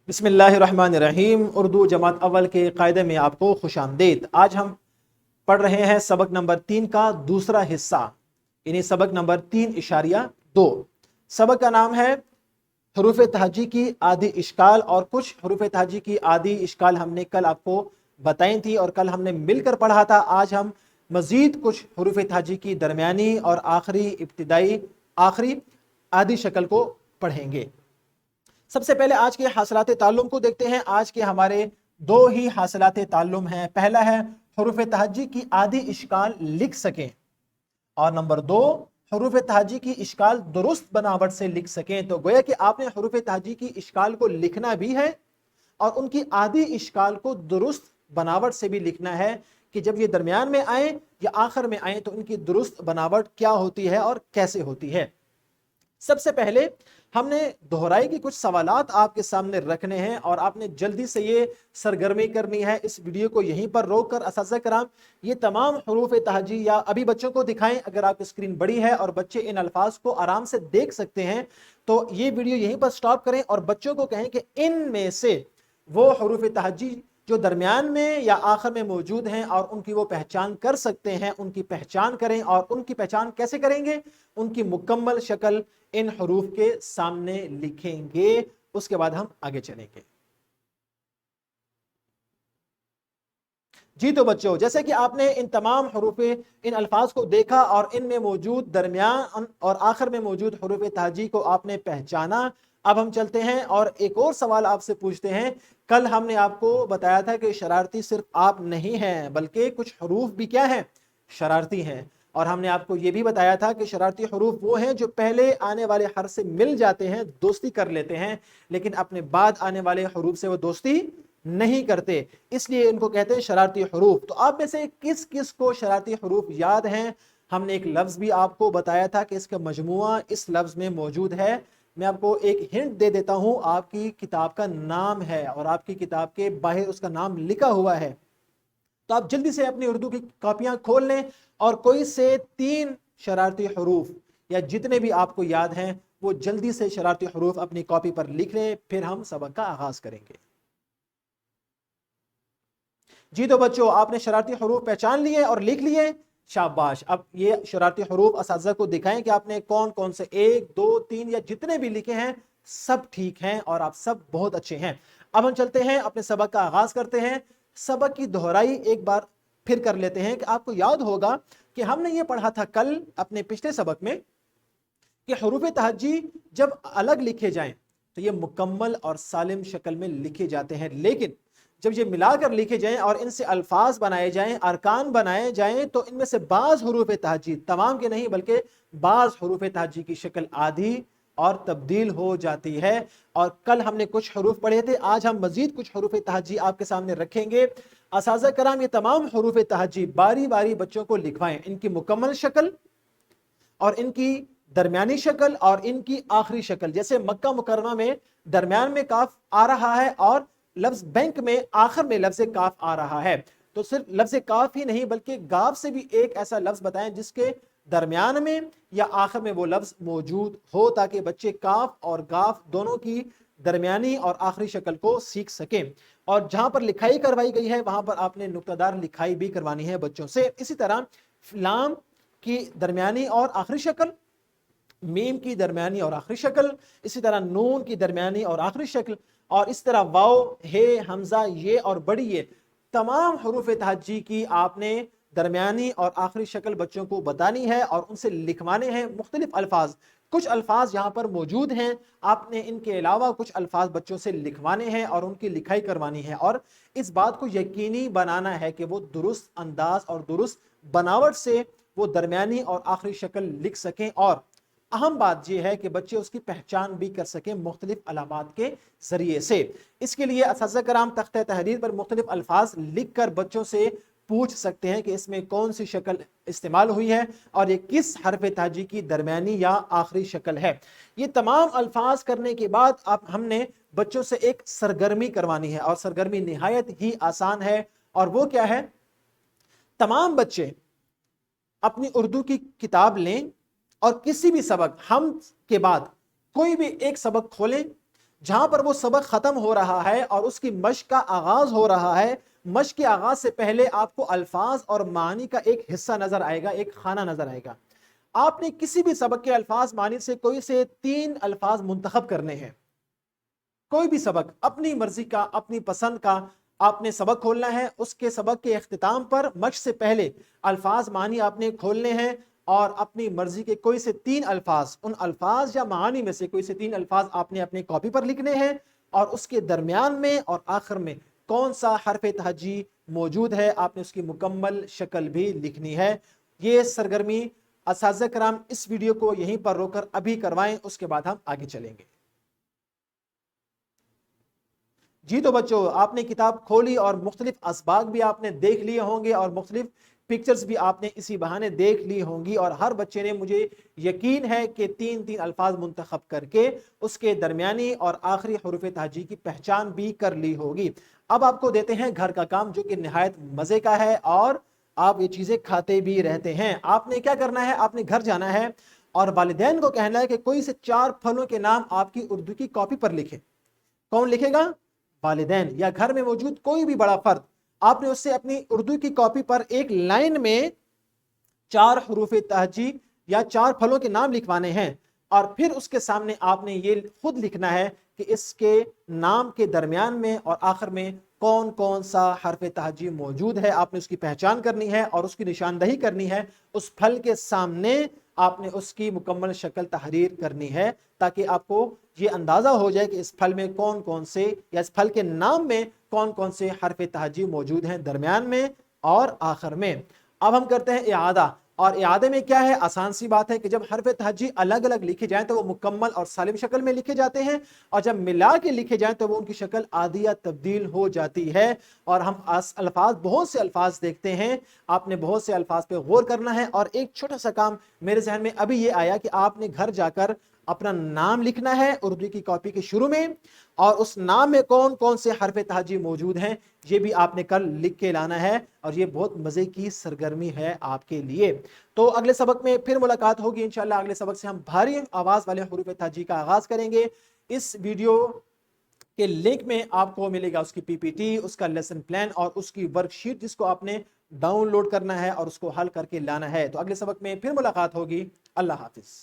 बिस्मिल्लाहिर्रहमानिर्रहीम। उर्दू जमात अव्वल के कायदे में आपको खुश आमदीद। आज हम पढ़ रहे हैं सबक नंबर 3 का दूसरा हिस्सा, यानी सबक नंबर 3.2। सबक का नाम है हरूफ तहजी की आदि इश्काल, और कुछ हरूफ तहजी की आदि इश्काल हमने कल आपको बताई थी और कल हमने मिलकर पढ़ा था। आज हम मजीद कुछ हरूफ तहजी की दरमियानी और आखिरी आदि शक्ल को पढ़ेंगे। सबसे पहले आज के हासिलात ताल्लुम को देखते हैं। आज के हमारे दो ही हासिलात ताल्लुम हैं। पहला है हरूफ तहजी की आदि इश्काल लिख सकें, और नंबर 2 हरूफ तहजी की इश्काल दुरुस्त बनावट से लिख सकें। तो गोया कि आपने हरूफ तहजी की इश्काल को लिखना भी है और उनकी आदि इश्काल को दुरुस्त बनावट से भी लिखना है कि जब ये दरमियान में आए या आखिर में आए तो इनकी दुरुस्त बनावट क्या होती है और कैसे होती है। सबसे पहले हमने दोहराई की कुछ सवालात आपके सामने रखने हैं और आपने जल्दी से ये सरगर्मी करनी है। इस वीडियो को यहीं पर रोक कर असातिज़ा कराम ये तमाम हरूफ तहजी, या अभी बच्चों को दिखाएं अगर आपकी स्क्रीन बड़ी है और बच्चे इन अल्फाज को आराम से देख सकते हैं, तो ये वीडियो यहीं पर स्टॉप करें और बच्चों को कहें कि इनमें से वो हरूफ तहजी जो दरमियान में या आखिर में मौजूद हैं और उनकी वो पहचान कर सकते हैं, उनकी पहचान करें। और उनकी पहचान कैसे करेंगे? उनकी मुकम्मल शक्ल इन हरूफ के सामने लिखेंगे। उसके बाद हम आगे चलेंगे। जी तो बच्चों, जैसे कि आपने इन तमाम हरूफ इन अल्फाज को देखा और इनमें मौजूद दरमियान और आखिर में मौजूद हरूफ तहजी को आपने पहचाना। अब हम चलते हैं और एक और सवाल आपसे पूछते हैं। कल हमने आपको बताया था कि शरारती सिर्फ आप नहीं हैं, बल्कि कुछ हरूफ भी क्या हैं? शरारती हैं। और हमने आपको यह भी बताया था कि शरारती हरूफ वो हैं जो पहले आने वाले हर्फ से मिल जाते हैं, दोस्ती कर लेते हैं, लेकिन अपने बाद आने वाले हरूफ से वो दोस्ती नहीं करते, इसलिए इनको कहते हैं शरारती हरूफ। तो आप में से किस किस को शरारती हरूफ याद हैं? हमने एक लफ्ज भी आपको बताया था कि इसका मजमुआ इस लफ्ज में मौजूद है। मैं आपको एक हिंट दे देता हूं, आपकी किताब का नाम है और आपकी किताब के बाहर उसका नाम लिखा हुआ है। तो आप जल्दी से अपनी उर्दू की कॉपियां खोल लें और कोई से 3 शरारती हरूफ या जितने भी आपको याद हैं वो जल्दी से शरारती हरूफ अपनी कॉपी पर लिख लें, फिर हम सबक का आगाज करेंगे। जी तो बच्चों, आपने शरारती हरूफ पहचान लिए और लिख लिए, शाबाश। अब ये शरारती हरूफ असातिज़ा को दिखाएं कि आपने कौन कौन से 1 2 3 या जितने भी लिखे हैं सब ठीक हैं और आप सब बहुत अच्छे हैं। अब हम चलते हैं, अपने सबक का आगाज करते हैं। सबक की दोहराई एक बार फिर कर लेते हैं कि आपको याद होगा कि हमने ये पढ़ा था कल अपने पिछले सबक में कि हरूफ तहजी जब अलग लिखे जाएं तो ये मुकम्मल और सालिम शक्ल में लिखे जाते हैं, लेकिन जब ये मिलाकर लिखे जाएं और इनसे अल्फाज बनाए जाएं, अरकान बनाए जाएं, तो इनमें से बाज हरूफ तहजी, तमाम के नहीं बल्कि बाज हरूफ तहजी की शक्ल आधी और तब्दील हो जाती है। और कल हमने कुछ हरूफ पढ़े थे, आज हम मजीद कुछ हरूफ तहजी आपके सामने रखेंगे। असातिज़ा कराम, ये तमाम हरूफ तहजी बारी बारी बच्चों को लिखवाएं, इनकी मुकम्मल शक्ल और इनकी दरमियानी शक्ल और इनकी आखिरी शक्ल। जैसे मक्का मुकर्रमा में दरमियान में काफ आ रहा है और लफ्ज बैंक में आखिर में लफ्ज काफ आ रहा है, तो सिर्फ लफ्ज काफ ही नहीं बल्कि गाफ से भी एक ऐसा लफ्ज बताएं जिसके दरमियान में या आखिर में वो लफ्ज मौजूद हो, ताकि बच्चे काफ और गाफ दोनों की दरमियानी और आखिरी शक्ल को सीख सकें। और जहां पर लिखाई करवाई गई है वहां पर आपने नुक्तादार लिखाई भी करवानी है बच्चों से। इसी तरह लाम की दरमियानी और आखिरी शक्ल, मीम की दरमियानी और आखिरी शक्ल, इसी तरह नून की दरमियानी और आखिरी शक्ल, और इस तरह वाव, हे, हमजा, ये और बड़ी ये तमाम हरूफ तहजी की आपने दरमियानी और आखिरी शक्ल बच्चों को बतानी है और उनसे लिखवाने हैं। मुख्तलिफ अल्फाज, कुछ अल्फाज यहाँ पर मौजूद हैं, आपने इनके अलावा कुछ अल्फाज बच्चों से लिखवाने हैं और उनकी लिखाई करवानी है, और इस बात को यकीनी बनाना है कि वो दुरुस्त अंदाज और दुरुस्त बनावट से वो दरमियानी और आखिरी शक्ल लिख सकें। और अहम बात यह है कि बच्चे उसकी पहचान भी कर सकें मुख्तलिफ अलामात के जरिए से। इसके लिए असातिज़ा कराम तख्ते तहरीर पर मुख्तलिफ अल्फाज लिख कर बच्चों से पूछ सकते हैं कि इसमें कौन सी शक्ल इस्तेमाल हुई है और ये किस हरफ तहजी की दरमियानी या आखिरी शक्ल है। ये तमाम अल्फाज करने के बाद अब हमने बच्चों से एक सरगर्मी करवानी है, और सरगर्मी निहायत ही आसान है। और वो क्या है? तमाम बच्चे अपनी उर्दू की किताब लें और किसी भी सबक हम के बाद कोई भी एक सबक खोलें जहां पर वो सबक खत्म हो रहा है और उसकी मश्क का आगाज हो रहा है, मश्क के आगाज से पहले आपको अल्फाज और मानी का एक हिस्सा नजर आएगा, एक खाना नजर आएगा। आपने किसी भी सबक के अल्फाज मानी से कोई से 3 अल्फाज मुंतखब करने हैं। कोई भी सबक अपनी मर्जी का, अपनी पसंद का आपने सबक खोलना है। उसके सबक के इख्तिताम पर मश्क से पहले अल्फाज मानी आपने खोलने हैं और अपनी मर्जी के कोई से 3 अल्फाज, उन अल्फाज या मानी में से कोई से 3 अल्फाज आपने अपनी कॉपी पर लिखने हैं और उसके दरमियान में और आखिर में कौन सा हरफ तहजी मौजूद है आपने उसकी मुकम्मल शक्ल भी लिखनी है। ये सरगर्मी असातिज़ा कराम इस वीडियो को यहीं पर रोकर अभी करवाएं, उसके बाद हम आगे चलेंगे। जी तो बच्चों, आपने किताब खोली और मुख्तलिफ असबाग भी आपने देख लिए होंगे और मुख्तलिफ पिक्चर्स भी आपने इसी बहाने देख ली होंगी और हर बच्चे ने, मुझे यकीन है कि 3-3 अल्फाज मुंतखब करके उसके दरमियानी और आखिरी हुरूफ तहजी की पहचान भी कर ली होगी। अब आपको देते हैं घर का काम जो कि निहायत मजे का है और आप ये चीजें खाते भी रहते हैं। आपने क्या करना है, आपने घर जाना है और वालिदैन को कहना है कि कोई से 4 फलों के नाम आपकी उर्दू की कॉपी पर लिखे। कौन लिखेगा? वालिदैन या घर में मौजूद कोई भी बड़ा फर्द। आपने उससे अपनी उर्दू की कॉपी पर एक लाइन में 4 हुरूफ तहजी या 4 फलों के नाम लिखवाने हैं और फिर उसके सामने आपने ये खुद लिखना है कि इसके नाम के दरमियान में और आखिर में कौन कौन सा हरफ तहजी मौजूद है। आपने उसकी पहचान करनी है और उसकी निशानदही करनी है। उस फल के सामने आपने उसकी मुकम्मल शक्ल तहरीर करनी है ताकि आपको ये अंदाजा हो जाए कि इस फल में कौन कौन से, या इस फल के नाम में कौन कौन से हरफ तहजी मौजूद हैं दरमियान में और आखिर में। अब हम करते हैं इआदा। और इआदे में क्या है, आसान सी बात है कि जब हरफ तहजी अलग अलग लिखे जाएं तो वो मुकम्मल और सालिम शक्ल में लिखे जाते हैं और जब मिला के लिखे जाएं तो वो उनकी शक्ल आधी या तब्दील हो जाती है। और हम अल्फाज, बहुत से अल्फाज देखते हैं, आपने बहुत से अल्फाज पे गौर करना है। और एक छोटा सा काम मेरे जहन में अभी ये आया कि आपने घर जाकर अपना नाम लिखना है उर्दू की कॉपी के शुरू में और उस नाम में कौन कौन से हरफ तहजी मौजूद हैं ये भी आपने कल लिख के लाना है और ये बहुत मजे की सरगर्मी है आपके लिए। तो अगले सबक में फिर मुलाकात होगी इंशाल्लाह। अगले सबक से हम भारी आवाज वाले हुरूफ तहजी का आगाज करेंगे। इस वीडियो के लिंक में आपको मिलेगा उसकी पीपीटी, उसका लेसन प्लान और उसकी वर्कशीट जिसको आपने डाउनलोड करना है और उसको हल करके लाना है। तो अगले सबक में फिर मुलाकात होगी। अल्लाह हाफिज।